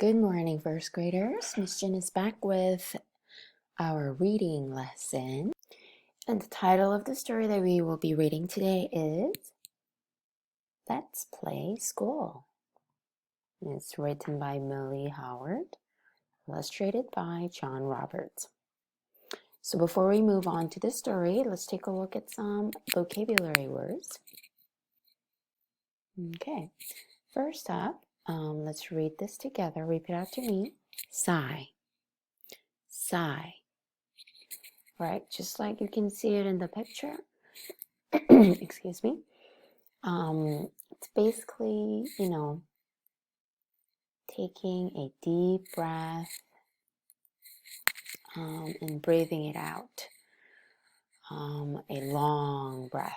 Good morning, first graders. Miss Jen is back with our reading lesson. And the title of the story that we will be reading today is Let's Play School. It's written by Millie Howard, illustrated by John Roberts. So before we move on to the story, let's take a look at some vocabulary words. Okay, first up, let's read this together. Repeat after me. Sigh. Sigh. Right, just like you can see it in the picture. Excuse me. It's basically, taking a deep breath and breathing it out. A long breath.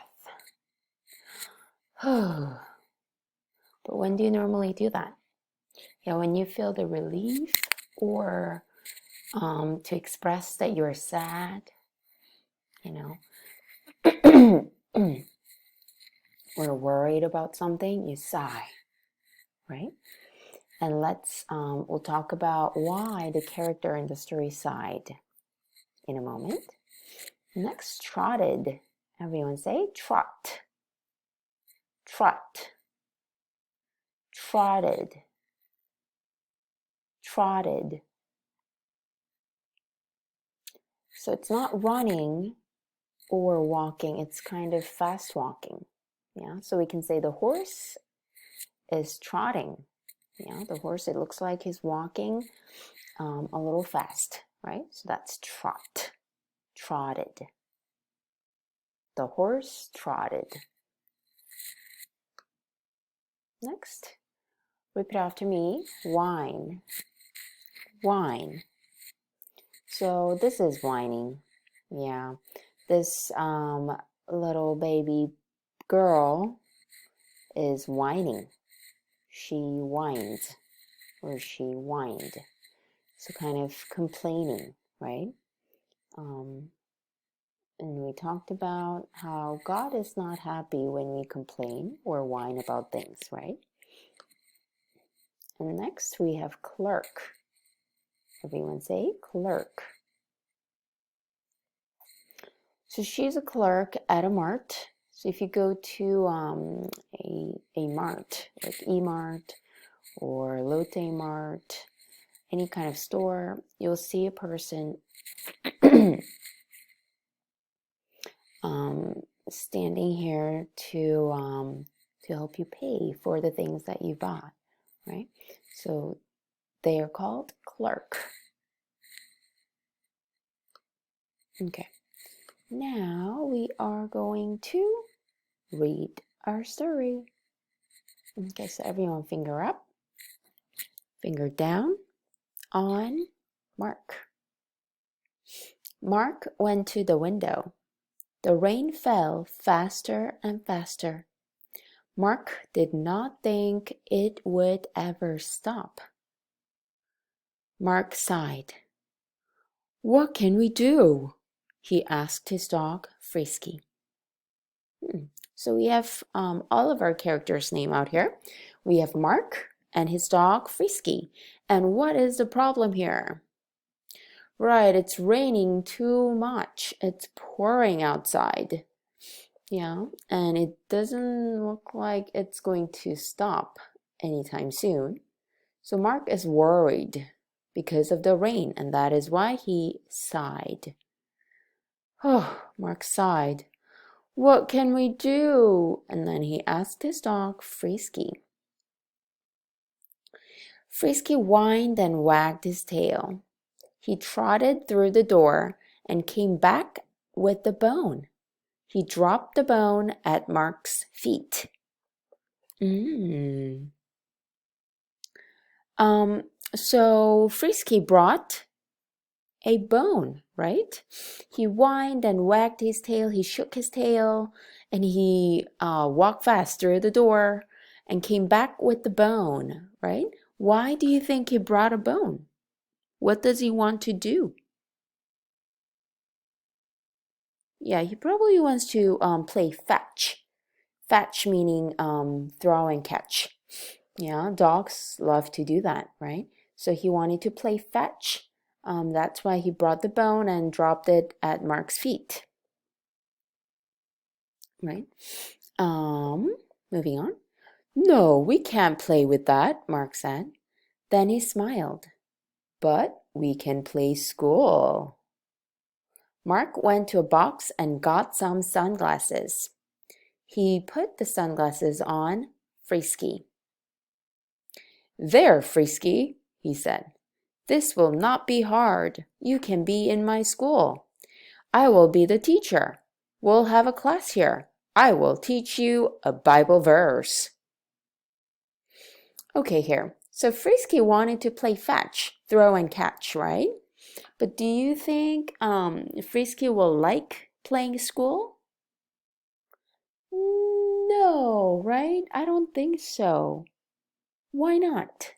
But when do you normally do that? Yeah, when you feel the relief or to express that you're sad, or worried about something, you sigh, right? And we'll talk about why the character in the story sighed in a moment. Next, trotted. Everyone say trot. Trot. Trotted. Trotted. So it's not running or walking, it's kind of fast walking. Yeah, so we can say the horse is trotting. Yeah, the horse, it looks like he's walking a little fast, right? So that's trot. Trotted. The horse trotted. Next, repeat after me. Whine. Whine. So this is whining. Yeah, this little baby girl is whining. She whines or she whined. So kind of complaining, right? And we talked about how God is not happy when we complain or whine about things, right? And next we have clerk. Everyone say clerk. So she's a clerk at a mart. So if you go to a mart, like E-Mart or Lotte Mart, any kind of store, you'll see a person standing here to help you pay for the things that you bought, right? So they are called clerk. Okay, now we are going to read our story. Okay, so everyone finger up, finger down on Mark. Mark went to the window. The rain fell faster and faster. Mark did not think it would ever stop. Mark sighed. What can we do? He asked his dog, Frisky. So we have all of our characters' name out here. We have Mark and his dog, Frisky. And what is the problem here? Right, it's raining too much. It's pouring outside. Yeah, and it doesn't look like it's going to stop anytime soon. So Mark is worried because of the rain, and that is why he sighed. Oh, Mark sighed. What can we do? And then he asked his dog, Frisky. Frisky whined and wagged his tail. He trotted through the door and came back with the bone. He dropped the bone at Mark's feet. So Frisky brought a bone, right? He whined and wagged his tail. He shook his tail and he walked fast through the door and came back with the bone, right? Why do you think he brought a bone? What does he want to do? Yeah, he probably wants to play fetch. Fetch meaning throw and catch. Yeah, dogs love to do that, right? So he wanted to play fetch. That's why he brought the bone and dropped it at Mark's feet. Right? Moving on. No, we can't play with that, Mark said. Then he smiled. But we can play school. Mark went to a box and got some sunglasses. He put the sunglasses on Frisky. There, Frisky, he said. This will not be hard. You can be in my school. I will be the teacher. We'll have a class here. I will teach you a Bible verse. Okay, here. So Frisky wanted to play fetch, throw and catch, right? But do you think Frisky will like playing school? No, right? I don't think so. Why not?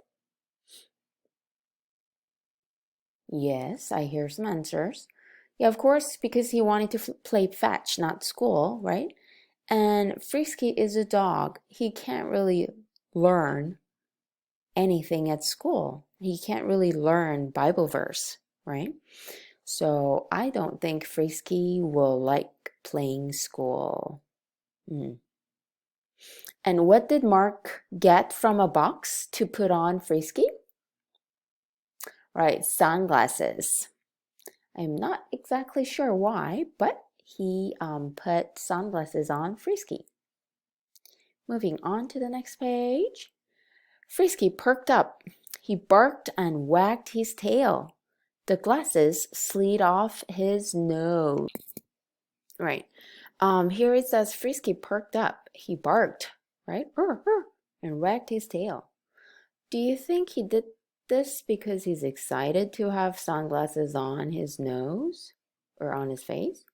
Yes, I hear some answers. Yeah, of course, because he wanted to play fetch, not school, right? And Frisky is a dog. He can't really learn anything at school. He can't really learn Bible verse, right? So I don't think Frisky will like playing school. And what did Mark get from a box to put on Frisky? Right, sunglasses. I'm not exactly sure why, but he put sunglasses on Frisky. Moving on to the next page. Frisky perked up. He barked and wagged his tail. The glasses slid off his nose. Right. Here it says Frisky perked up. He barked, right? And wagged his tail. Do you think he did this because he's excited to have sunglasses on his nose or on his face?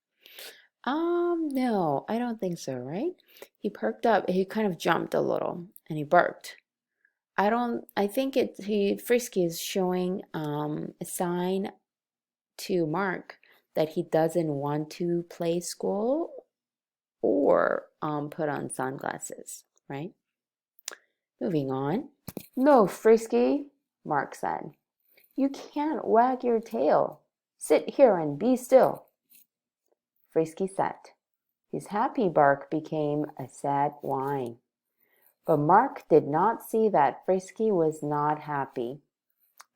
No, I don't think so, right? He perked up, he kind of jumped a little and he barked. I think Frisky is showing a sign to Mark that he doesn't want to play school or put on sunglasses, right? Moving on. No, Frisky, Mark said. You can't wag your tail. Sit here and be still. Frisky sat. His happy bark became a sad whine. But Mark did not see that Frisky was not happy.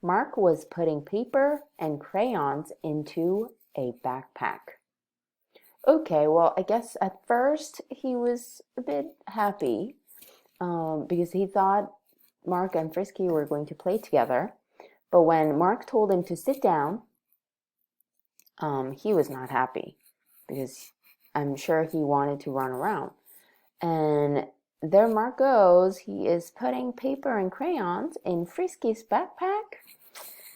Mark was putting paper and crayons into a backpack. Okay, well, I guess at first he was a bit happy because he thought Mark and Frisky were going to play together. But when Mark told him to sit down, he was not happy because I'm sure he wanted to run around. And there Mark goes. He is putting paper and crayons in Frisky's backpack.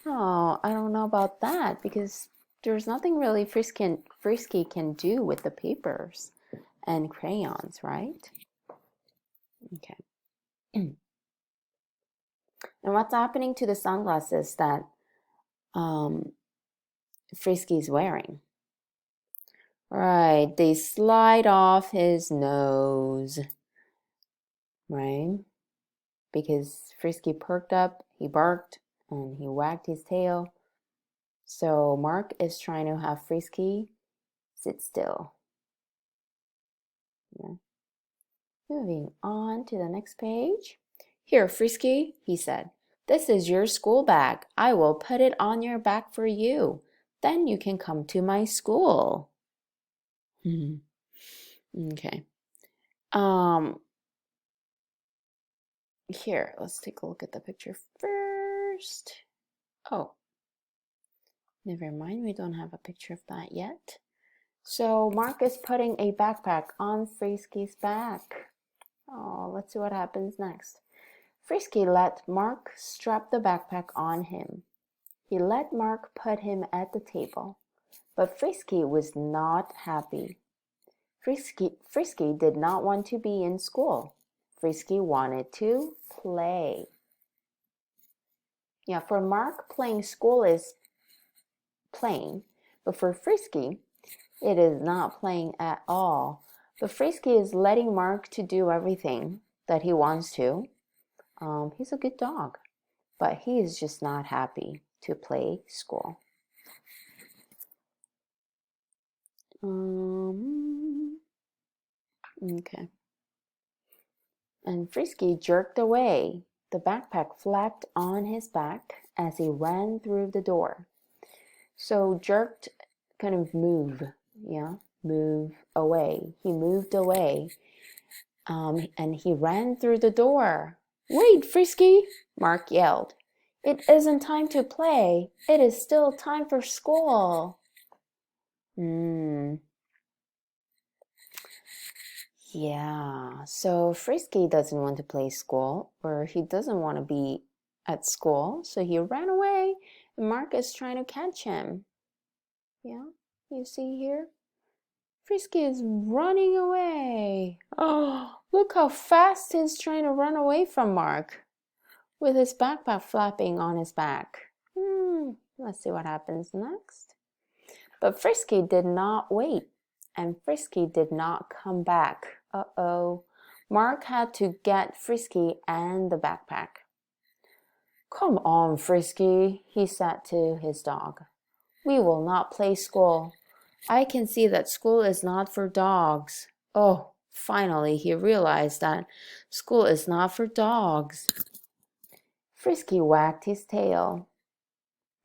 Oh, I don't know about that because there's nothing really Frisky can do with the papers and crayons, right? Okay. And what's happening to the sunglasses that Frisky's wearing? Right, they slide off his nose, right? Because Frisky perked up, he barked, and he wagged his tail. So Mark is trying to have Frisky sit still. Yeah. Moving on to the next page. Here, Frisky, he said, this is your school bag. I will put it on your back for you. Then you can come to my school. Okay. Here, let's take a look at the picture first. Oh, never mind. We don't have a picture of that yet. So Mark is putting a backpack on Frisky's back. Oh, let's see what happens next. Frisky let Mark strap the backpack on him. He let Mark put him at the table, but Frisky was not happy. Frisky did not want to be in school. Frisky wanted to play. Yeah, for Mark, playing school is playing, but for Frisky, it is not playing at all. But Frisky is letting Mark to do everything that he wants to. He's a good dog. but he is just not happy to play school. Okay. And Frisky jerked away. The backpack flapped on his back as he ran through the door. So jerked, kind of move, yeah, move away. He moved away, and he ran through the door. Wait, Frisky, Mark yelled. It isn't time to play. It is still time for school. Yeah, so Frisky doesn't want to play school, or he doesn't want to be at school, so he ran away, and Mark is trying to catch him. Yeah, you see here? Frisky is running away. Oh, look how fast he's trying to run away from Mark with his backpack flapping on his back. Let's see what happens next. But Frisky did not wait, and Frisky did not come back. Uh-oh. Mark had to get Frisky and the backpack. Come on, Frisky, he said to his dog. We will not play school. I can see that school is not for dogs. Oh, finally he realized that school is not for dogs. Frisky wagged his tail.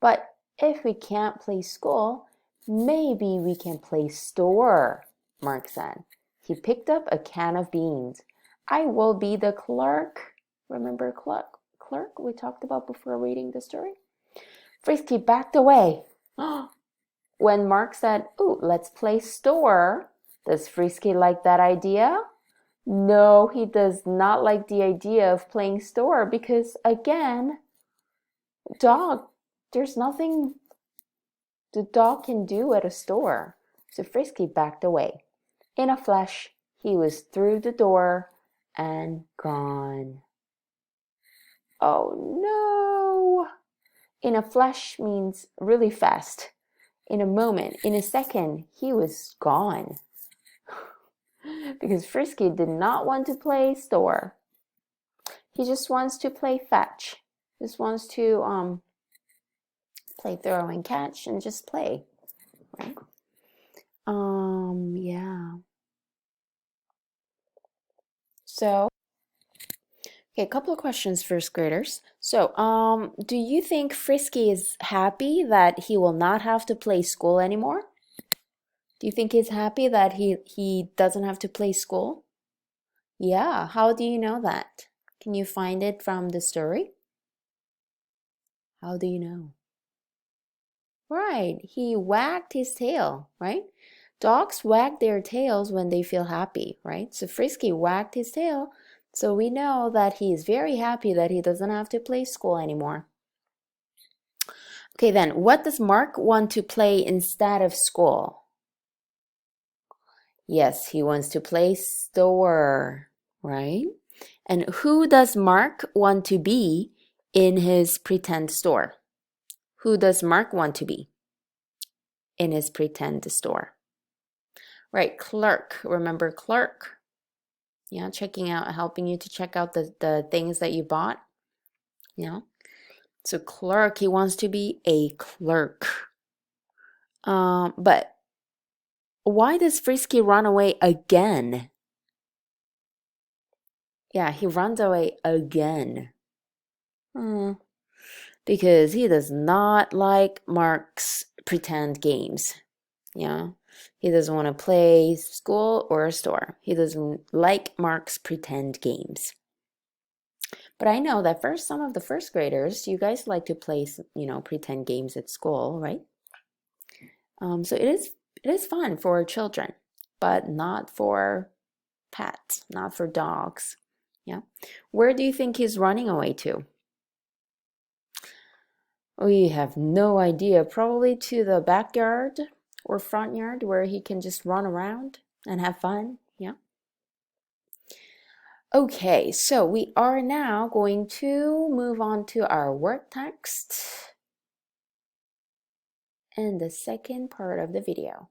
But if we can't play school, maybe we can play store, Mark said. He picked up a can of beans. I will be the clerk. Remember clerk we talked about before reading the story? Frisky backed away. When Mark said, "Ooh, let's play store," does Frisky like that idea? No, he does not like the idea of playing store because, again, there's nothing the dog can do at a store. So Frisky backed away. In a flash, he was through the door and gone. Oh no! In a flash means really fast. In a moment, in a second, he was gone. Because Frisky did not want to play store. He just wants to play fetch. Just wants to play throw and catch and just play, right? Yeah. So, okay, a couple of questions, first graders. So, do you think Frisky is happy that he will not have to play school anymore? Do you think he's happy that he doesn't have to play school? Yeah, how do you know that? Can you find it from the story? How do you know? Right, he wagged his tail, right? Dogs wag their tails when they feel happy, right? So Frisky wagged his tail, so we know that he is very happy that he doesn't have to play school anymore. Okay, then, what does Mark want to play instead of school? Yes, he wants to play store, right? And who does Mark want to be in his pretend store? Who does Mark want to be in his pretend store? Right, clerk. Remember clerk? Yeah, helping you to check out the things that you bought. Yeah. So clerk, he wants to be a clerk. But why does Frisky run away again? Yeah, he runs away again. Because he does not like Mark's pretend games. Yeah. He doesn't want to play school or store. He doesn't like Mark's pretend games. But I know that for some of the first graders, you guys like to play, pretend games at school, right? So it is fun for children, but not for pets, not for dogs. Yeah. Where do you think he's running away to? We have no idea. Probably to the backyard or front yard where he can just run around and have fun. Yeah. Okay, so we are now going to move on to our word text and the second part of the video.